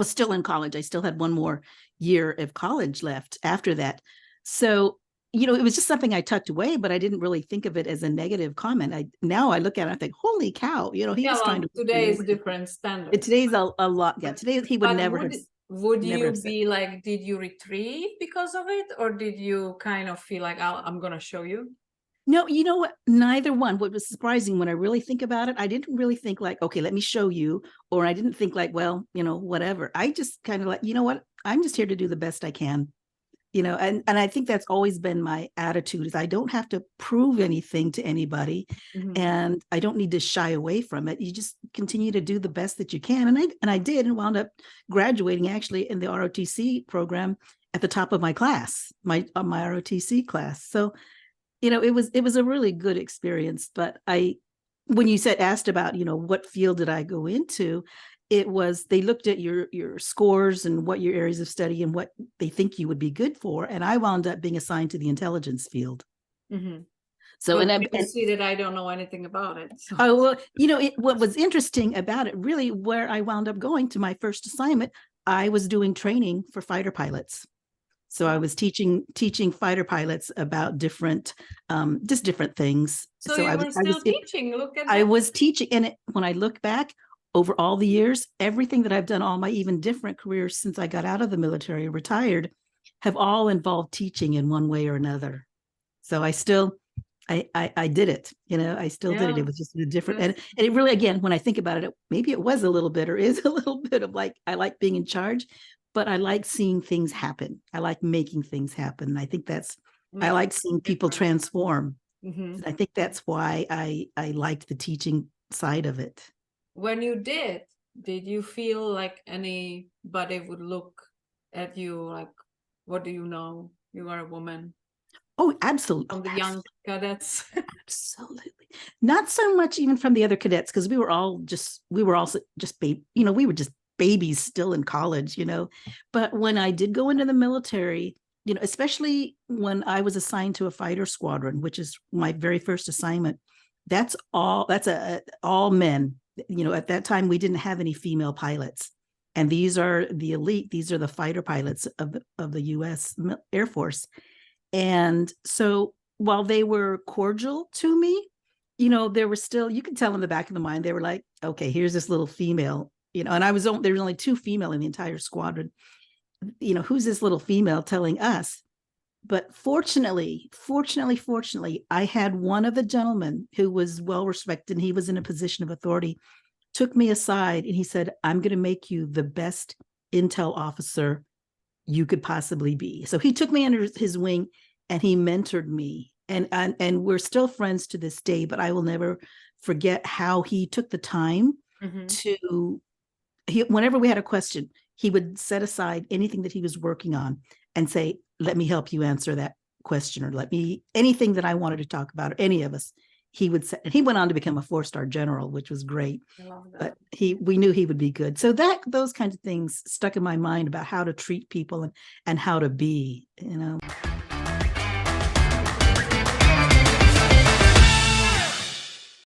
was still in college. I still had one more year of college left after that. So, it was just something I tucked away, but I didn't really think of it as a negative comment. Now I look at it, I think, holy cow, he was trying to. Today is different standard. Today's a lot. Yeah, today he would never have. Would you be like, did you retreat because of it? Or did you kind of feel like, I'm going to show you? No, you know what? Neither one. What was surprising when I really think about it, I didn't really think like, okay, let me show you. Or I didn't think like, well, whatever. I just kind of like, you know what? I'm just here to do the best I can. And I think that's always been my attitude is I don't have to prove anything to anybody, and I don't need to shy away from it. You just continue to do the best that you can. And I did, and wound up graduating actually in the ROTC program at the top of my class, my ROTC class. So, it was a really good experience. But when you asked about, what field did I go into? It was, they looked at your scores and what your areas of study and what they think you would be good for. And I wound up being assigned to the intelligence field. So, well, and I see that I don't know anything about it. So. Oh, well, what was interesting about it, really, where I wound up going to my first assignment, I was doing training for fighter pilots. So I was teaching fighter pilots about different things. So I was still teaching. Look at that. I was teaching, and when I look back over all the years, everything that I've done, all my even different careers since I got out of the military, retired, have all involved teaching in one way or another. So I still, I did it. I still did it. It was just a different, and it really, again, when I think about it, maybe it was a little bit, or is a little bit of like, I like being in charge. But I like seeing things happen. I like making things happen. I think I like seeing people transform. I think that's why I liked the teaching side of it. When you did you feel like anybody would look at you like, what do you know? You are a woman. Oh, absolutely. From the young cadets. Absolutely. Not so much even from the other cadets, because we were all just baby, we were just babies still in college, but when I did go into the military, especially when I was assigned to a fighter squadron, which is my very first assignment, that's all men. At that time, we didn't have any female pilots. And these are the elite. These are the fighter pilots of the U.S. Air Force. And so while they were cordial to me, there were still, you could tell in the back of the mind, they were like, okay, here's this little female, and there was only 2 female in the entire squadron. Who's this little female telling us? But fortunately, I had one of the gentlemen who was well respected, and he was in a position of authority, took me aside and he said, I'm going to make you the best intel officer you could possibly be. So he took me under his wing and he mentored me. And we're still friends to this day, but I will never forget how he took the time to, whenever we had a question, he would set aside anything that he was working on and say, let me help you answer that question, or anything that I wanted to talk about, or any of us, he would say. And he went on to become a 4-star general, which was great. I love that. But we knew he would be good. So those kinds of things stuck in my mind about how to treat people and how to be,